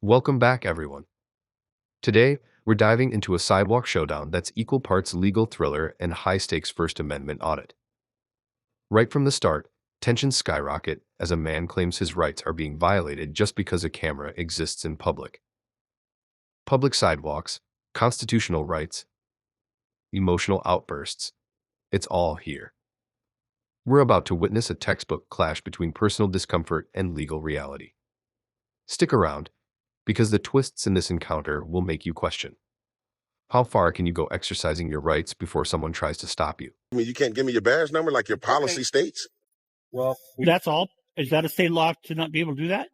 Welcome back, everyone. Today, we're diving into a sidewalk showdown that's equal parts legal thriller and high-stakes First Amendment audit. Right from the start, tensions skyrocket as a man claims his rights are being violated just because a camera exists in public. Public sidewalks, constitutional rights, emotional outbursts, it's all here. We're about to witness a textbook clash between personal discomfort and legal reality. Stick around, because the twists in this encounter will make you question. How far can you go exercising your rights before someone tries to stop you? I mean, you can't give me your badge number like your policy states? Well, That's all. Is that a state law to not be able to do that?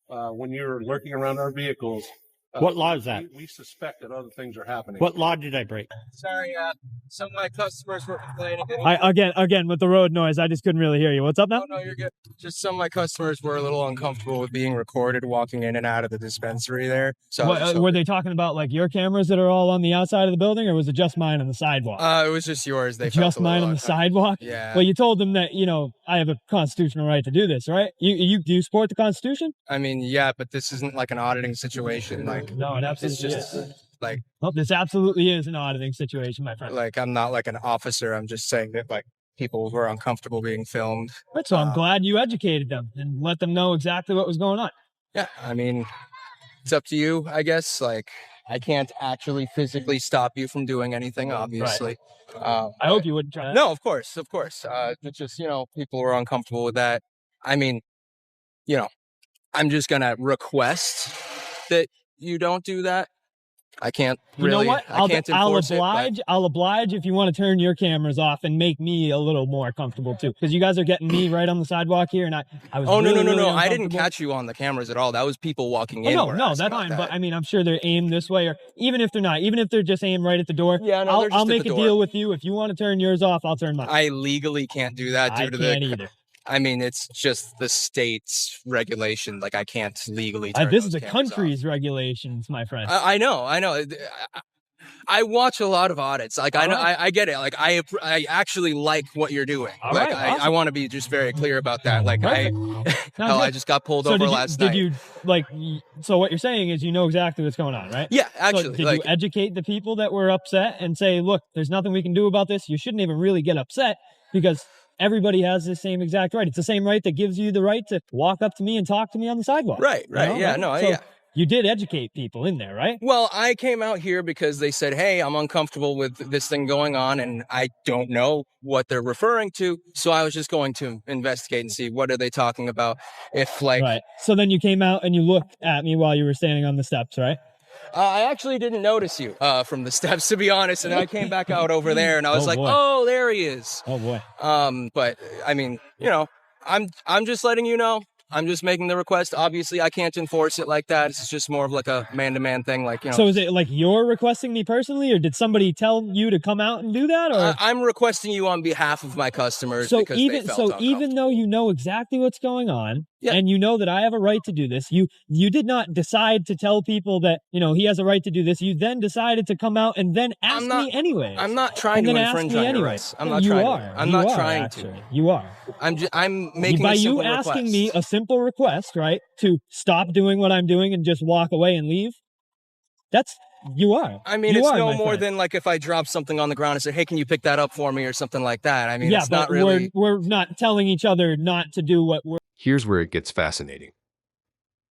when you're lurking around our vehicles, What law is that? we suspect that other things are happening. What law did I break? Sorry, some of my customers were complaining. Again with the road noise, I just couldn't really hear you. What's up now? No, you're good. Just some of my customers were a little uncomfortable with being recorded walking in and out of the dispensary there. So Were they talking about like your cameras that are all on the outside of the building, or was it just mine on the sidewalk? it was just yours. They felt Just a little mine on the uncomfortable. sidewalk? Yeah. Well, you told them that, I have a constitutional right to do this, right? Do you support the Constitution? I mean, yeah, but this isn't like an auditing situation. Like, No, it it's absolutely just is. like Well, this absolutely is an auditing situation, my friend. I'm not like an officer. I'm just saying that like people were uncomfortable being filmed. Right, so I'm glad you educated them and let them know exactly what was going on. Yeah, I mean, it's up to you, I guess. Like, I can't actually physically stop you from doing anything, obviously. I hope you wouldn't try that. No, of course. It's just, people were uncomfortable with that. I mean, I'm just going to request that you don't do that. I can't really, You know what? I can't enforce I'll oblige if you want to turn your cameras off and make me a little more comfortable too. Because you guys are getting me right on the sidewalk here, and I was. Oh, really, no. really I didn't uncomfortable. catch you on the cameras at all. That was people walking Oh, in. no, that's fine. But I mean, I'm sure they're aimed this way, or even if they're not, even if they're just aimed right at the door. Yeah, no, they're just I'll at make the a door. deal with you. If you want to turn yours off, I'll turn mine. I legally can't do that due I to can't the. either. I mean, it's just the state's regulation. Like, I can't legally. Turn This is those the cameras country's regulations, my friend. off. I know. I watch a lot of audits. Like, I know, I get it. Like, I actually like what you're doing. All like, right, awesome. I want to be just very clear about that. Like, Perfect. Sounds I good. just got pulled So over did you, last night. Did you so what you're saying is you know exactly what's going on, right? Yeah, So actually. did you educate the people that were upset and say, look, there's nothing we can do about this? You shouldn't even really get upset because everybody has the same exact right. It's the same right that gives you the right to walk up to me and talk to me on the sidewalk. Right. Yeah, no, So yeah. you did educate people in there, right? Well, I came out here because they said, hey, I'm uncomfortable with this thing going on, and I don't know what they're referring to. So I was just going to investigate and see what are they talking about. If, like, Right. So then you came out and you looked at me while you were standing on the steps, right? I actually didn't notice you from the steps, to be honest. And I came back out over there, and I was Oh, like, boy. oh, there he is. Oh, boy. But I mean, I'm just letting you know. I'm just making the request. Obviously, I can't enforce it like that. It's just more of like a man-to-man thing. Like, So is it like you're requesting me personally, or did somebody tell you to come out and do that? Or I'm requesting you on behalf of my customers so because they even felt so uncomfortable. even though you know exactly what's going on, Yeah. and you know that I have a right to do this, you did not decide to tell people that he has a right to do this. You then decided to come out and then ask me anyway. I'm not trying to infringe on your rights. I'm not you trying. are. I'm You not are, trying actually. to. You are. I'm making By a you simple asking request. me a simple request, right, to stop doing what I'm doing and just walk away and leave. You are. I mean, You it's are, no my more friend. than like if I drop something on the ground and say, hey, can you pick that up for me or something like that? I mean, Yeah, it's but not really. we're not telling each other not to do what we're. Here's where it gets fascinating.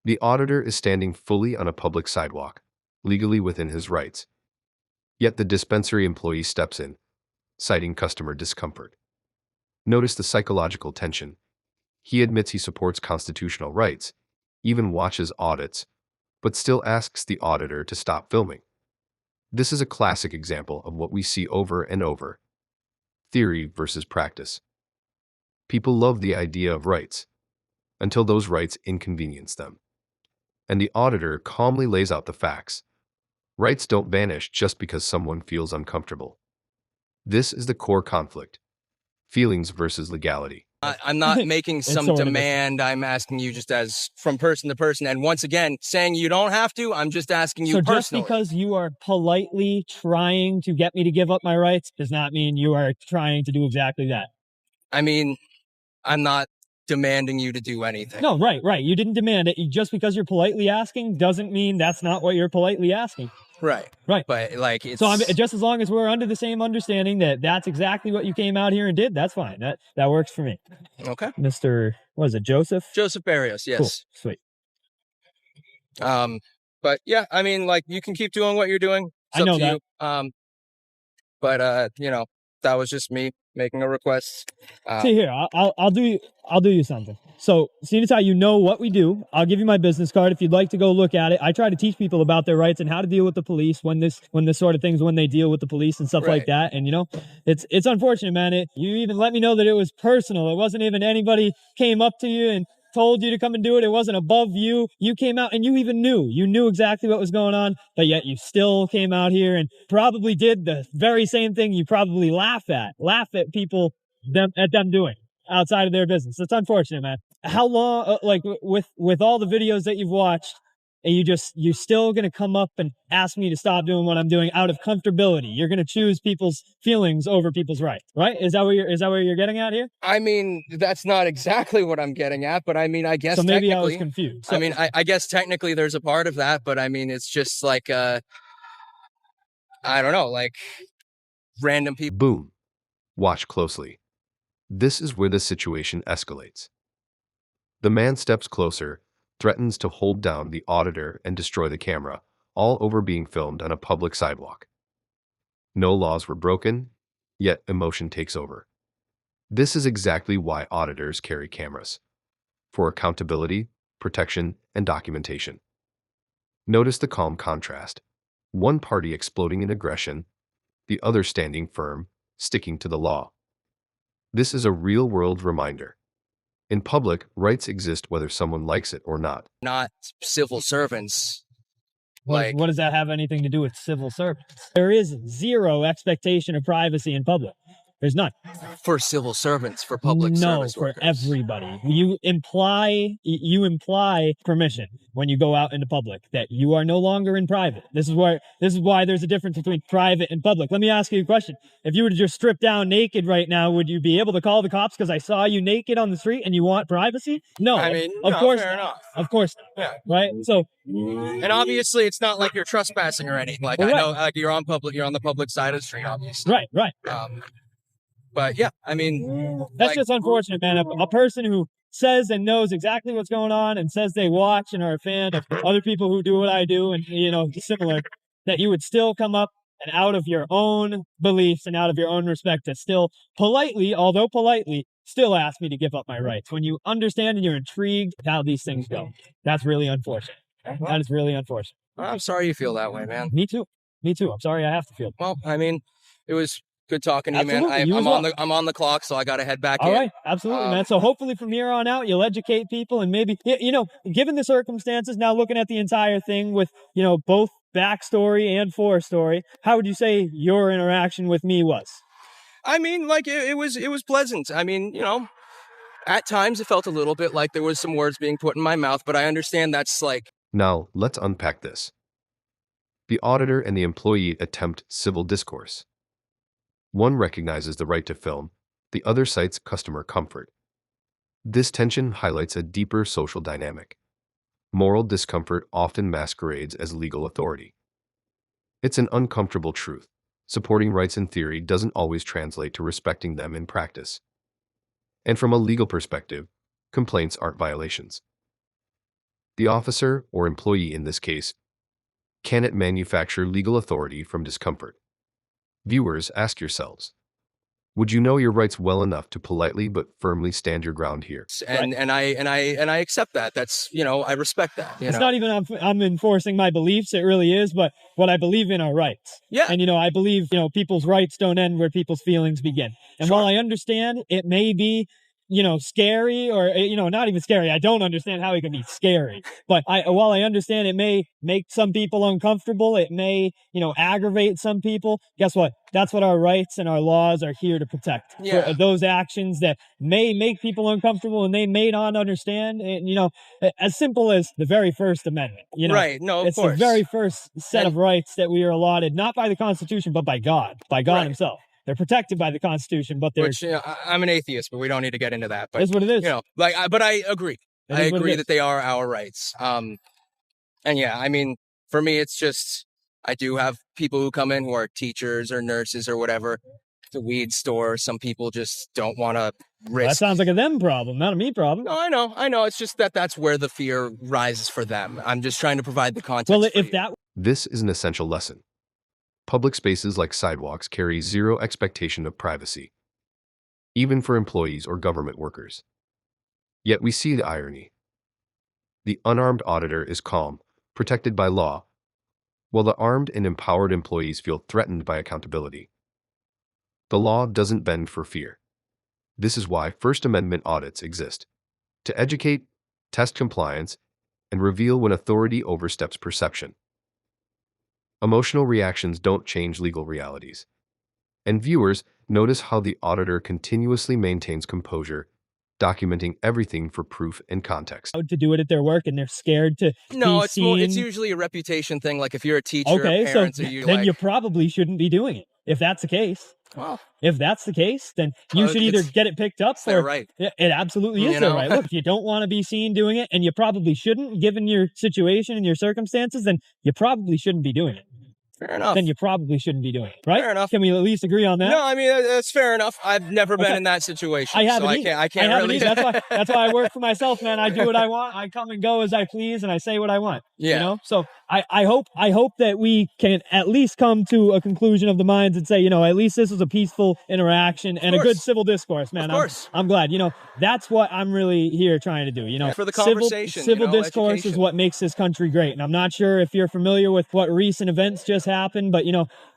The auditor is standing fully on a public sidewalk, legally within his rights. Yet the dispensary employee steps in, citing customer discomfort. Notice the psychological tension. He admits he supports constitutional rights, even watches audits, but still asks the auditor to stop filming. This is a classic example of what we see over and over: theory versus practice. People love the idea of rights, until those rights inconvenience them. And the auditor calmly lays out the facts. Rights don't vanish just because someone feels uncomfortable. This is the core conflict: feelings versus legality. I'm not making some sort of demand. I'm asking you just as from person to person. And once again, saying you don't have to, I'm just asking you So just personally. because you are politely trying to get me to give up my rights does not mean you are trying to do exactly that. I mean, I'm not demanding you to do anything. No, right. You didn't demand it. Just because you're politely asking doesn't mean that's not what you're politely asking. Right. Right. But like, it's So just as long as we're under the same understanding that that's exactly what you came out here and did, that's fine. That works for me. okay. Mr. What is it, Joseph? Joseph Barrios, Cool. yes. Sweet. But yeah, I mean, like, you can keep doing what you're doing. It's I know up to that. you. But you know, that was just me making a request. See here, I'll do you something. So, seeing as how you know what we do, I'll give you my business card if you'd like to go look at it. I try to teach people about their rights and how to deal with the police when this sort of things when they deal with the police and stuff like that. And you know, it's unfortunate, man. You even let me know that it was personal. It wasn't even anybody came up to you and told you to come and do it. It wasn't above you. You came out and you even knew exactly what was going on, but yet you still came out here and probably did the very same thing you probably laugh at people at them doing outside of their business. It's unfortunate, man. How long, like with all the videos that you've watched, and you're still going to come up and ask me to stop doing what I'm doing out of comfortability. You're going to choose people's feelings over people's rights, right? Is that what you're getting at here? I mean, that's not exactly what I'm getting at, but I mean, I guess so maybe I was technically, confused. So, I mean, I guess technically there's a part of that, but I mean, it's just like, I don't know, like random people. Boom. Watch closely. This is where the situation escalates. The man steps closer, threatens to hold down the auditor and destroy the camera, all over being filmed on a public sidewalk. No laws were broken, yet emotion takes over. This is exactly why auditors carry cameras. For accountability, protection, and documentation. Notice the calm contrast. One party exploding in aggression, the other standing firm, sticking to the law. This is a real-world reminder. In public, rights exist whether someone likes it or not. Not civil servants. what does that have anything to do with civil servants? There is zero expectation of privacy in public. There's none. For civil servants, for public no, service for workers. everybody. You imply permission when you go out into public that you are no longer in private. This is why there's a difference between private and public. Let me ask you a question. If you were to just strip down naked right now, would you be able to call the cops because I saw you naked on the street and you want privacy? No. I mean, of course fair not. enough. Of course not. Yeah. Right? So, and obviously it's not like you're trespassing or anything. Like, well, I know like you're on the public side of the street, obviously. right. But yeah, I mean, that's just unfortunate, man. A person who says and knows exactly what's going on and says they watch and are a fan of other people who do what I do and, you know, similar, that you would still come up and out of your own beliefs and out of your own respect to still politely, still ask me to give up my rights. When you understand and you're intrigued how these things go, that's really unfortunate. That is really unfortunate. I'm sorry you feel that way, man. Me too. I'm sorry I have to feel that. Well, I mean, it was good talking to you, man. I'm on the clock, so I got to head back in. All right, absolutely, man. So hopefully from here on out, you'll educate people and maybe, you know, given the circumstances, now looking at the entire thing with, you know, both backstory and forestory, how would you say your interaction with me was? I mean, like, it was pleasant. I mean, you know, at times it felt a little bit like there was some words being put in my mouth, but I understand that's like... Now, let's unpack this. The auditor and the employee attempt civil discourse. One recognizes the right to film, the other cites customer comfort. This tension highlights a deeper social dynamic. Moral discomfort often masquerades as legal authority. It's an uncomfortable truth. Supporting rights in theory doesn't always translate to respecting them in practice. And from a legal perspective, complaints aren't violations. The officer, or employee in this case, can it manufacture legal authority from discomfort? Viewers, ask yourselves, would you know your rights well enough to politely but firmly stand your ground here? And I accept that. That's, you know, I respect that. It's not even I'm enforcing my beliefs. It really is, but what I believe in are rights. Yeah. And, you know, I believe, you know, people's rights don't end where people's feelings begin. And while I understand it may be, you know, scary or, you know, not even scary. I don't understand how it can be scary. But while I understand it may make some people uncomfortable, it may, you know, aggravate some people. Guess what? That's what our rights and our laws are here to protect. Yeah. For those actions that may make people uncomfortable and they may not understand. And, you know, as simple as the very First Amendment. You know, right. No, of it's course. the very first set of rights that we are allotted, not by the Constitution, but by God himself. They're protected by the Constitution, but they're Which I'm an atheist, but we don't need to get into that. But is what it is. you know, but I agree. It I is what it agree is. that they are our rights. And yeah, I mean, for me, it's just I do have people who come in who are teachers or nurses or whatever. The weed store. Some people just don't want to risk. That sounds like a them problem, not a me problem. No, I know. It's just that's where the fear rises for them. I'm just trying to provide the context. Well, for if you. that This is an essential lesson. Public spaces like sidewalks carry zero expectation of privacy, even for employees or government workers. Yet we see the irony. The unarmed auditor is calm, protected by law, while the armed and empowered employees feel threatened by accountability. The law doesn't bend for fear. This is why First Amendment audits exist, to educate, test compliance, and reveal when authority oversteps perception. Emotional reactions don't change legal realities. And viewers, notice how the auditor continuously maintains composure, documenting everything for proof and context. to do it at their work and they're scared to No, be it's seen. it's usually a reputation thing. Like if you're a teacher, Okay, or so parents, or you then like, you probably shouldn't be doing it. If that's the case, well, if that's the case, then you should either it's- get it picked up it's their or right. it absolutely You is their know? right. Look, if you don't want to be seen doing it, and you probably shouldn't, given your situation and your circumstances, then you probably shouldn't be doing it. Fair enough. Then you probably shouldn't be doing it, right? Fair enough. Can we at least agree on that? No, I mean that's fair enough. I've never been Okay. in that situation. I haven't so either. I can't haven't really. either. That's why I work for myself, man. I do what I want. I come and go as I please, and I say what I want. Yeah. You know. So I hope that we can at least come to a conclusion of the minds and say, at least this was a peaceful interaction and a good course. civil discourse, man. Of course. I'm glad. That's what I'm really here trying to do. For the conversation, civil discourse is education. what makes this country great. And I'm not sure if you're familiar with what recent events just happened, but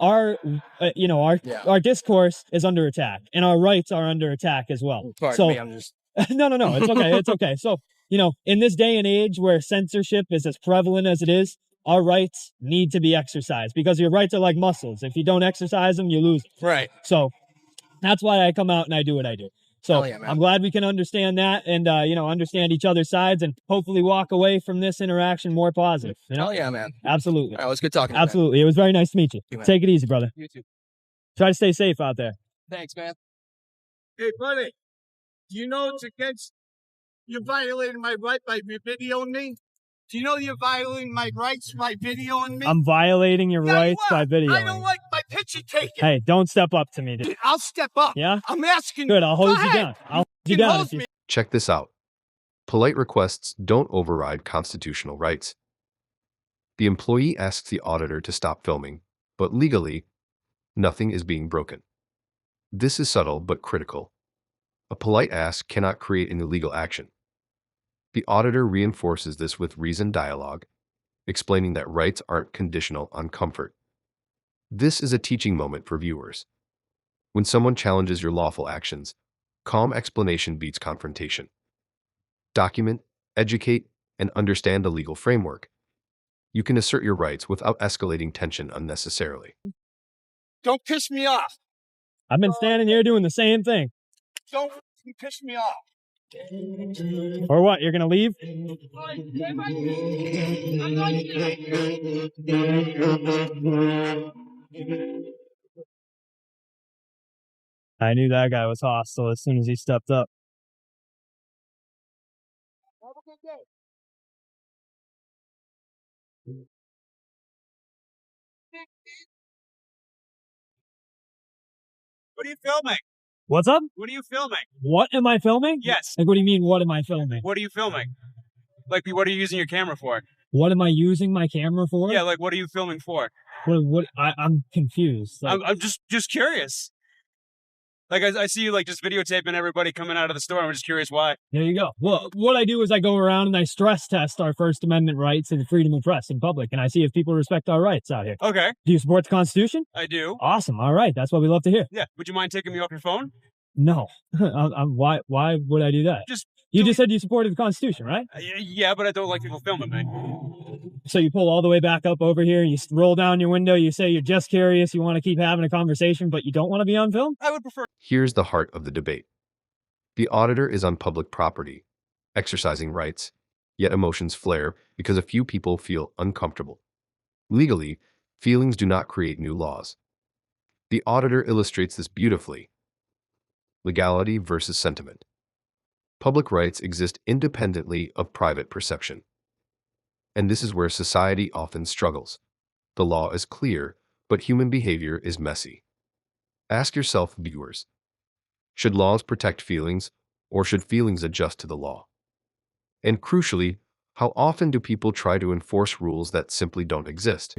our discourse is under attack, and our rights are under attack as well. Pardon me, I'm just. No, it's okay. It's okay. So, in this day and age where censorship is as prevalent as it is, our rights need to be exercised because your rights are like muscles. If you don't exercise them, you lose them. Right. So that's why I come out and I do what I do. So Hell yeah, man. I'm glad we can understand that and, understand each other's sides and hopefully walk away from this interaction more positive. Hell yeah, man. Absolutely. All right, it was good talking to you. Absolutely. It was very nice to meet you. You, man. Take it easy, brother. You too. Try to stay safe out there. Thanks, man. Hey, buddy, do you know it's against, you're violating my right by videoing me? Do you know you're violating my rights by videoing me? I'm violating your Yeah, you rights by are. videoing. I don't like my picture taken. Hey, don't step up to me, dude. I'll step up. Yeah? I'm asking. Good, I'll hose Go you ahead. down. I'll hose you You down. hose if you- me. Check this out. Polite requests don't override constitutional rights. The employee asks the auditor to stop filming, but legally, nothing is being broken. This is subtle but critical. A polite ask cannot create an illegal action. The auditor reinforces this with reasoned dialogue, explaining that rights aren't conditional on comfort. This is a teaching moment for viewers. When someone challenges your lawful actions, calm explanation beats confrontation. Document, educate, and understand the legal framework. You can assert your rights without escalating tension unnecessarily. Don't piss me off. I've been standing here doing the same thing. Don't piss me off. Or what? You're gonna leave? I knew that guy was hostile as soon as he stepped up. Have a good day. What are you filming? What's up? What are you filming? What am I filming? Yes. Like, what do you mean, what am I filming? What are you filming? Like, what are you using your camera for? What am I using my camera for? Yeah, like, what are you filming for? I'm confused. Like, I'm just curious. Like, I see you, like, just videotaping everybody coming out of the store. I'm just curious why. there you go. Well, what I do is I go around and I stress test our First Amendment rights and freedom of press in public, and I see if people respect our rights out here. Okay, Do you support the Constitution? I do. Awesome. All right. That's what we love to hear. Yeah, would you mind taking me off your phone? No. Why would I do that? Just You just said you supported the Constitution, right? Yeah, but I don't like people filming me. So you pull all the way back up over here, you roll down your window, you say you're just curious, you want to keep having a conversation, but you don't want to be on film? I would prefer. Here's the heart of the debate. The auditor is on public property, exercising rights, yet emotions flare because a few people feel uncomfortable. Legally, feelings do not create new laws. The auditor illustrates this beautifully. Legality versus sentiment. Public rights exist independently of private perception. And this is where society often struggles. The law is clear, but human behavior is messy. Ask yourself, viewers, should laws protect feelings, or should feelings adjust to the law? And crucially, how often do people try to enforce rules that simply don't exist?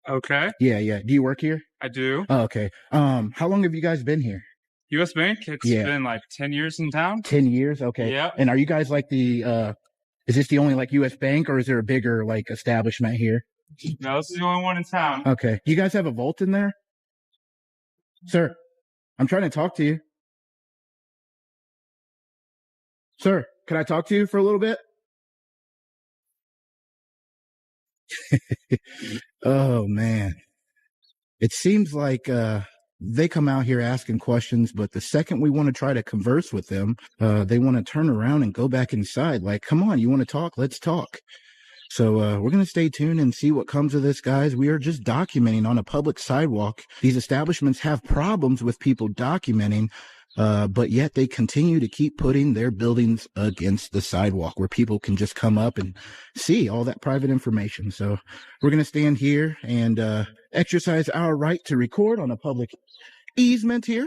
Okay, Yeah. Do you work here? I do. Oh, okay. How long have you guys been here? U.S. Bank, it's Yeah. been like 10 years in town. 10 years? Okay. Yeah. And are you guys like is this the only like US bank, or is there a bigger like establishment here? No, this is the only one in town. Okay. You guys have a vault in there? Sir, I'm trying to talk to you. Sir, can I talk to you for a little bit? Oh man. It seems like they come out here asking questions, but the second we want to try to converse with them, they want to turn around and go back inside. Like, come on, you want to talk? Let's talk. So we're going to stay tuned and see what comes of this, guys. We are just documenting on a public sidewalk. These establishments have problems with people documenting, but yet they continue to keep putting their buildings against the sidewalk where people can just come up and see all that private information. So we're going to stand here and exercise our right to record on a public easement here.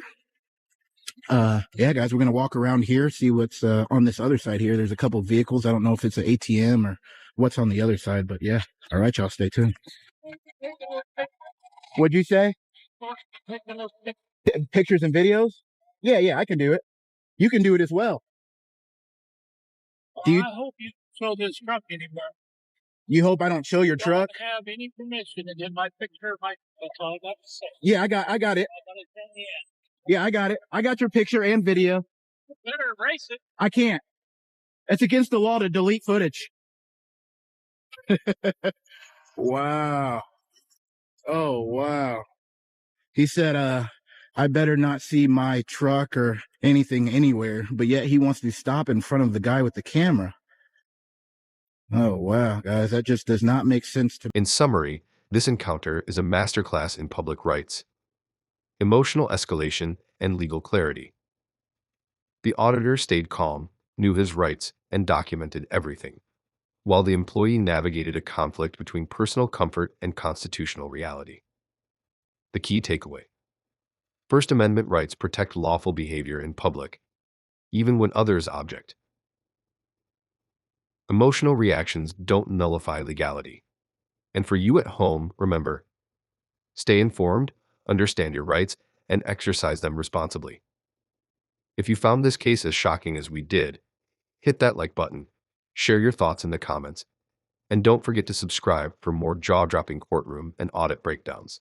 Yeah, guys, we're going to walk around here, see what's on this other side here. There's a couple of vehicles. I don't know if it's an ATM or what's on the other side, but yeah. All right, y'all, stay tuned. What'd you say? Pictures and videos? Yeah, I can do it. You can do it as well. Do you, I hope you don't show this truck anymore. you hope I don't show your truck? Don't have any permission to get my picture of my. That's all I got to say. Yeah, I got it. I got to send the end. Yeah, I got it. I got your picture and video. You better erase it. I can't. It's against the law to delete footage. Wow. Oh, wow. He said, I better not see my truck or anything anywhere, but yet he wants to stop in front of the guy with the camera. Oh, wow, guys, that just does not make sense to me. In summary, this encounter is a masterclass in public rights, emotional escalation, and legal clarity. The auditor stayed calm, knew his rights, and documented everything, while the employee navigated a conflict between personal comfort and constitutional reality. The key takeaway: First Amendment rights protect lawful behavior in public, even when others object. Emotional reactions don't nullify legality. And for you at home, remember, stay informed, understand your rights, and exercise them responsibly. If you found this case as shocking as we did, hit that like button, share your thoughts in the comments, and don't forget to subscribe for more jaw-dropping courtroom and audit breakdowns.